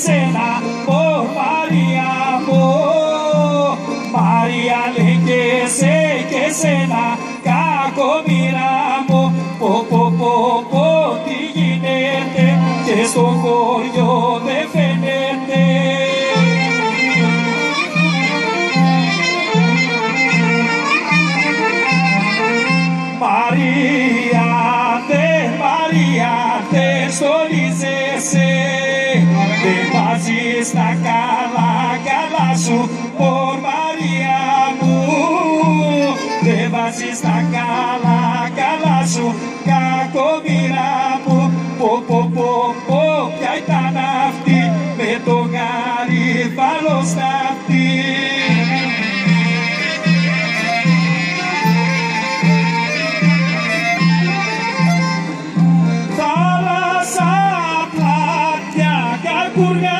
σένα, πω Μαρία μου. Μαρία λέει και σένα, κακομοίρα μου. Πω, τι γίνεται και στο χωριό δεν φαίνεται. Μαρία, δεν στολίζεσαι, δεν βάζεις τα καλά σου, πω Μαρία μου. Δεν βάζεις τα καλά σου, κακομοίρα μου. Πω, ποια ήταν αυτή με το γαρίφαλο στα αυτή. Θάλασσα, πλάτια, καρπουριά,